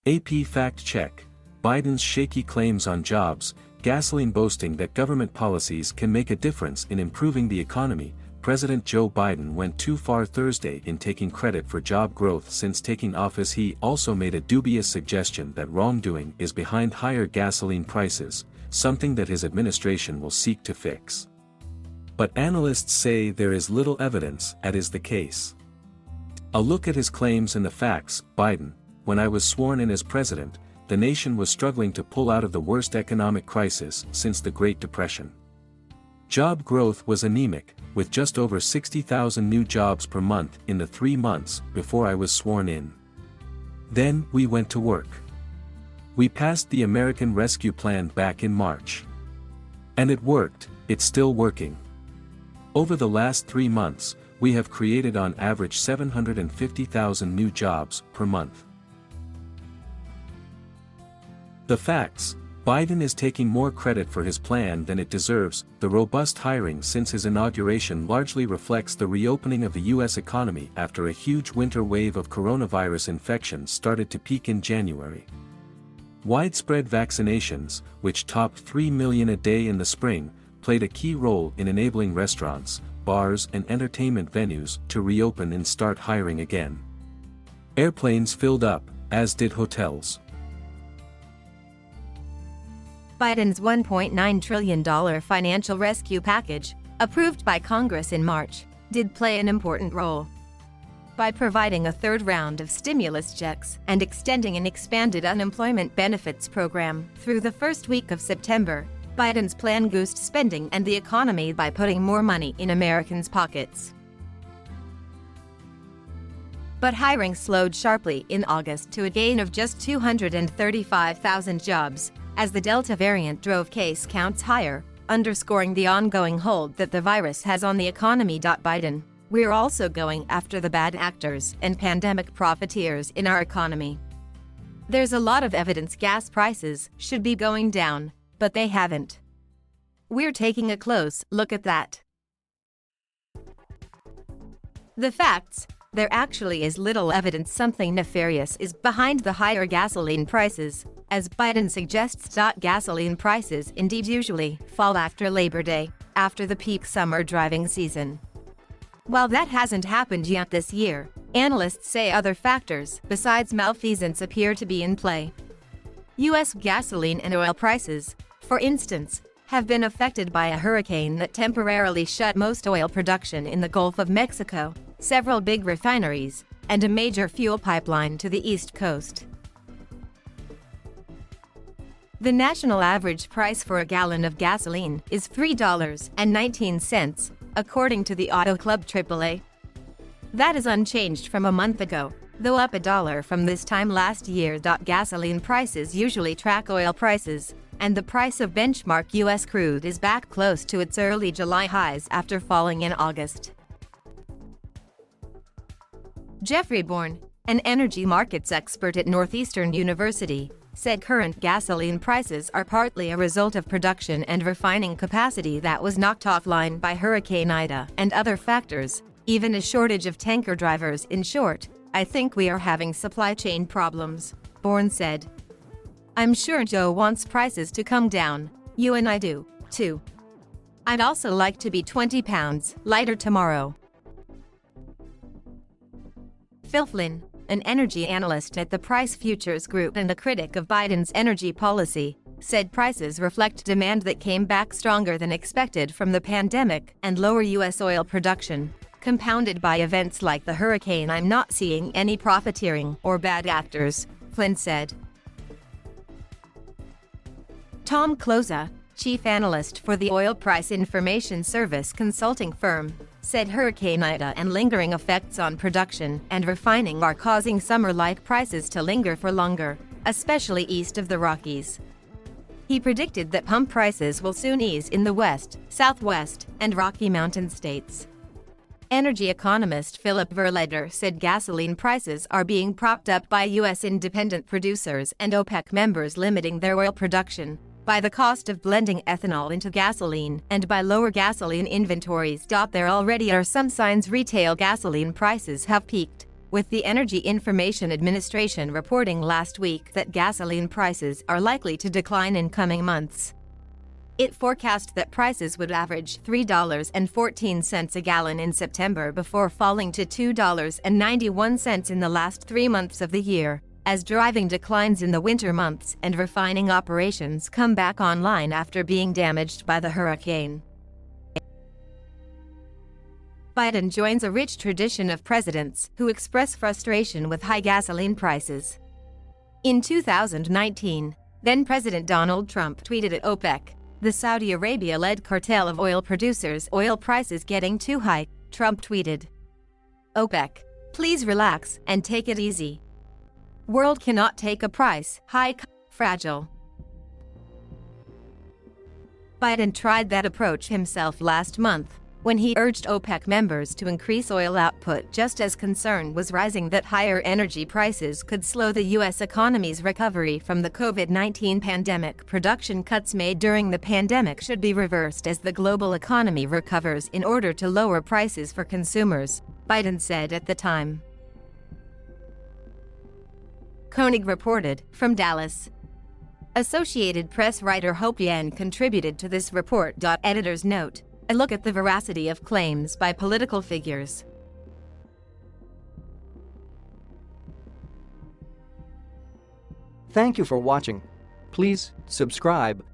AP fact check. Biden's shaky claims on jobs, gasoline boasting that government policies can make a difference in improving the economy. President Joe Biden went too far Thursday in taking credit for job growth since taking office. He also made a dubious suggestion that wrongdoing is behind higher gasoline prices, something that his administration will seek to fix. But analysts say there is little evidence that is the case. A look at his claims and the facts. Biden: when I was sworn in as president, the nation was struggling to pull out of the worst economic crisis since the Great Depression. Job growth was anemic, with just over 60,000 new jobs per month in the 3 months before I was sworn in. Then we went to work. We passed the American Rescue Plan back in March. And it worked. It's still working. Over the last 3 months, we have created on average 750,000 new jobs per month. The facts: Biden is taking more credit for his plan than it deserves. The robust hiring since his inauguration largely reflects the reopening of the U.S. economy after a huge winter wave of coronavirus infections started to peak in January. Widespread vaccinations, which topped 3 million a day in the spring, played a key role in enabling restaurants, bars and entertainment venues to reopen and start hiring again. Airplanes filled up, as did hotels. Biden's $1.9 trillion financial rescue package, approved by Congress in March, did play an important role. By providing a third round of stimulus checks and extending an expanded unemployment benefits program through the first week of September, Biden's plan goosed spending and the economy by putting more money in Americans' pockets. But hiring slowed sharply in August to a gain of just 235,000 jobs, as the Delta variant drove case counts higher, underscoring the ongoing hold that the virus has on the economy. Biden: we're also going after the bad actors and pandemic profiteers in our economy. There's a lot of evidence gas prices should be going down, but they haven't. We're taking a close look at that. The facts: there actually is little evidence something nefarious is behind the higher gasoline prices, as Biden suggests. Gasoline prices indeed usually fall after Labor Day, after the peak summer driving season. While that hasn't happened yet this year, analysts say other factors besides malfeasance appear to be in play. U.S. gasoline and oil prices, for instance, have been affected by a hurricane that temporarily shut most oil production in the Gulf of Mexico, several big refineries, and a major fuel pipeline to the East Coast. The national average price for a gallon of gasoline is $3.19, according to the Auto Club AAA. That is unchanged from a month ago, though up $1 from this time last year. Gasoline prices usually track oil prices, and the price of benchmark U.S. crude is back close to its early July highs after falling in August. Jeffrey Bourne, an energy markets expert at Northeastern University, said current gasoline prices are partly a result of production and refining capacity that was knocked offline by Hurricane Ida and other factors, even a shortage of tanker drivers. In short, I think we are having supply chain problems, Bourne said. I'm sure Joe wants prices to come down. You and I do, too. I'd also like to be 20 pounds lighter tomorrow. Phil Flynn, an energy analyst at the Price Futures Group and a critic of Biden's energy policy, said prices reflect demand that came back stronger than expected from the pandemic and lower U.S. oil production, compounded by events like the hurricane. I'm not seeing any profiteering or bad actors, Flynn said. Tom Closa, chief analyst for the oil price information service consulting firm, said Hurricane Ida and lingering effects on production and refining are causing summer-like prices to linger for longer, especially east of the Rockies. He predicted that pump prices will soon ease in the West, Southwest, and Rocky Mountain states. Energy economist Philip Verleder said gasoline prices are being propped up by U.S. independent producers and OPEC members limiting their oil production, by the cost of blending ethanol into gasoline, and by lower gasoline inventories. There already are some signs retail gasoline prices have peaked, with the Energy Information Administration reporting last week that gasoline prices are likely to decline in coming months. It forecast that prices would average $3.14 a gallon in September before falling to $2.91 in the last 3 months of the year, as driving declines in the winter months and refining operations come back online after being damaged by the hurricane. Biden joins a rich tradition of presidents who express frustration with high gasoline prices. In 2019, then-President Donald Trump tweeted at OPEC, the Saudi Arabia-led cartel of oil producers, oil prices getting too high. Trump tweeted, OPEC, please relax and take it easy. World cannot take a price hike, fragile. Biden tried that approach himself last month, when he urged OPEC members to increase oil output just as concern was rising that higher energy prices could slow the U.S. economy's recovery from the COVID-19 pandemic. Production cuts made during the pandemic should be reversed as the global economy recovers in order to lower prices for consumers, Biden said at the time. Koenig reported, from Dallas. Associated Press writer Hope Yen contributed to this report. Editor's note: a look at the veracity of claims by political figures. Thank you for watching. Please subscribe